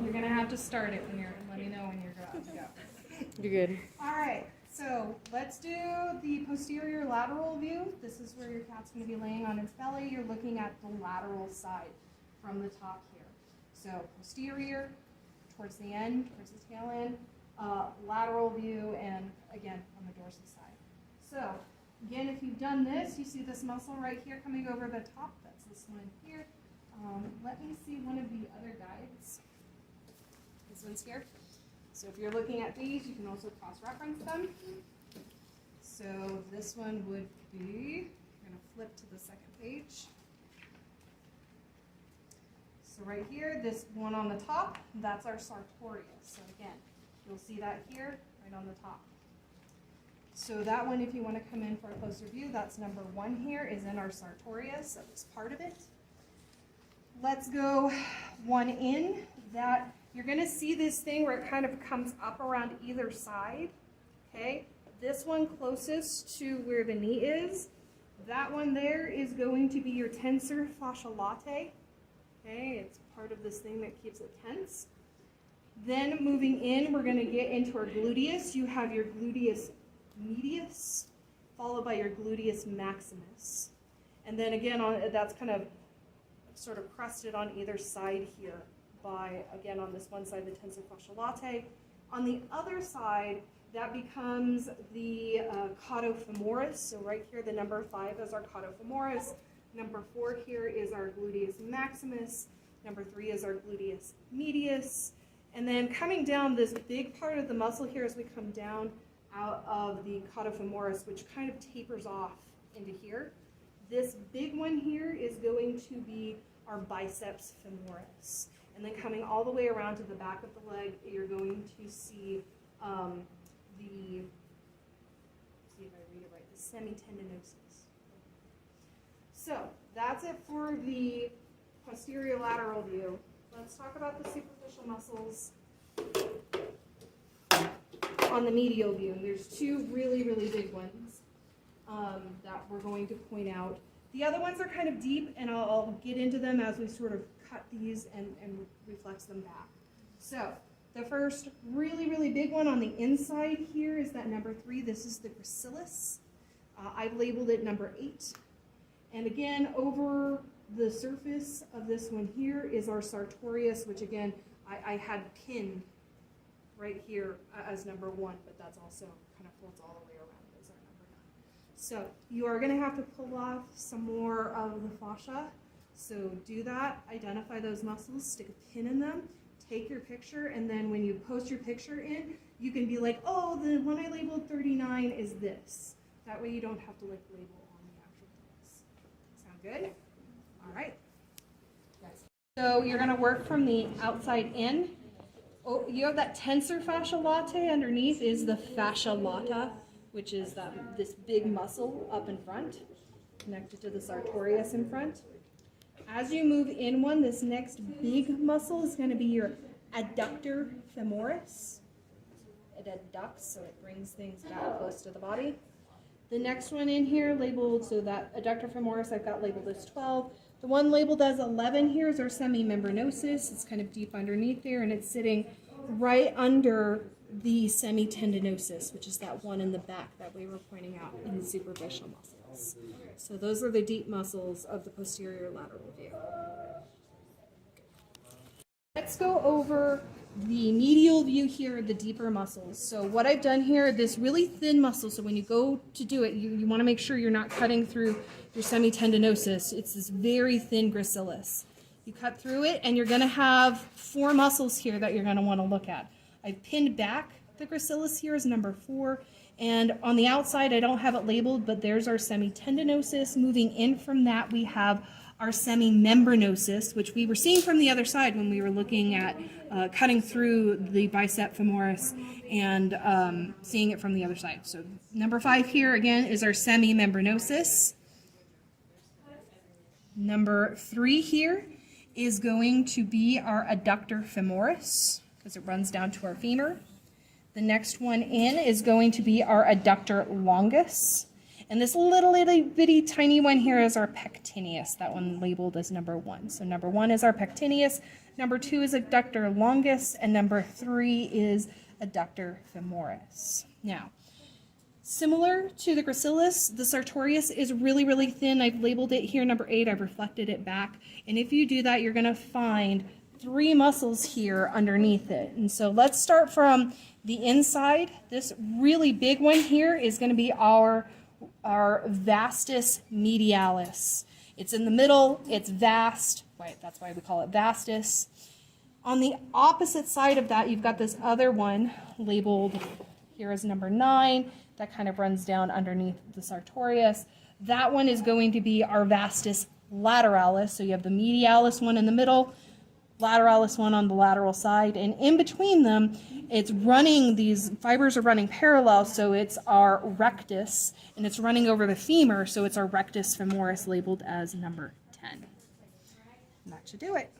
You're gonna have to start it when you're. Let me know when you're about to go. You're good. All right. So let's do the posterior lateral view. This is where your cat's going to be laying on its belly. You're looking at the lateral side from the top here. So posterior, towards the end, towards the tail end, lateral view, and again on the dorsal side. So again, if you've done this, you see this muscle right here coming over the top. That's this one here. Let me see one of the other guides. This one's here. So if you're looking at these, you can also cross-reference them. So this one would be, I'm going to flip to the second page. So right here, this one on the top, that's our sartorius. So again, you'll see that here, right on the top. So that one, if you want to come in for a closer view, that's number 1 here, is in our sartorius. That was part of it. Let's go one in. That you're going to see this thing where it kind of comes up around either side. Okay, this one closest to where the knee is, that one there is going to be your tensor fascia latae. Okay, it's part of this thing that keeps it tense. Then moving in, we're going to get into our gluteus. You have your gluteus medius, followed by your gluteus maximus. And then again, that's kind of sort of crusted on either side here by, again, on this one side, the tensor fascia latae. On the other side, that becomes the cauda femoris. So right here, the number 5 is our cauda femoris. Number 4 here is our gluteus maximus. Number 3 is our gluteus medius. And then coming down, this big part of the muscle here as we come down out of the cauda femoris, which kind of tapers off into here. This big one here is going to be our biceps femoris. And then coming all the way around to the back of the leg, you're going to see see if I read it right, the semitendinosus. So that's it for the posterior lateral view. Let's talk about the superficial muscles on the medial view. There's 2 really, really big ones that we're going to point out. The other ones are kind of deep, and I'll get into them as we sort of cut these and reflex them back. So the first really, really big one on the inside here is that number 3. This is the gracilis. I've labeled it number 8. And again, over the surface of this one here is our sartorius, which again, I had pinned right here as number 1, but that's also kind of folds all the way around as our number 9. So you are going to have to pull off some more of the fascia. So do that, identify those muscles, stick a pin in them, take your picture, and then when you post your picture in, you can be like, oh, the one I labeled 39 is this. That way you don't have to like label on the actual things. Sound good? All right. So you're going to work from the outside in. Oh, you have that tensor fascia latae underneath is the fascia lata, which is this big muscle up in front, connected to the sartorius in front. As you move in one, this next big muscle is going to be your adductor femoris. It adducts, so it brings things back close to the body. The next one in here labeled, so that adductor femoris I've got labeled as 12. The one labeled as 11 here is our semimembranosus. It's kind of deep underneath there, and it's sitting right under the semitendinosus, which is that one in the back that we were pointing out in the superficial muscles. So those are the deep muscles of the posterior lateral view. Let's go over the medial view here, the deeper muscles. So what I've done here, this really thin muscle, so when you go to do it, you want to make sure you're not cutting through your semitendinosus. It's this very thin gracilis. You cut through it, and you're going to have 4 muscles here that you're going to want to look at. I've pinned back the gracilis here as number 4, and on the outside I don't have it labeled, but there's our semitendinosus. Moving in from that, we have our semimembranosus, which we were seeing from the other side when we were looking at cutting through the bicep femoris and seeing it from the other side. So number 5 here again is our semimembranosus. Number 3 here is going to be our adductor femoris, because it runs down to our femur. The next one in is going to be our adductor longus. And this little itty bitty tiny one here is our pectineus, that one labeled as number 1. So number 1 is our pectineus, Number 2 is adductor longus, and number 3 is adductor femoris. Now, similar to the gracilis, the sartorius is really, really thin. I've labeled it here, number 8. I've reflected it back. And if you do that, you're going to find 3 muscles here underneath it. And so let's start from the inside. This really big one here is going to be our vastus medialis. It's in the middle, it's vast, right, that's why we call it vastus. On the opposite side of that, you've got this other one labeled here as number 9 that kind of runs down underneath the sartorius. That one is going to be our vastus lateralis. So you have the medialis one in the middle, lateralis one on the lateral side, and in between them, it's running, these fibers are running parallel, so it's our rectus, and it's running over the femur, so it's our rectus femoris labeled as number 10. And that should do it.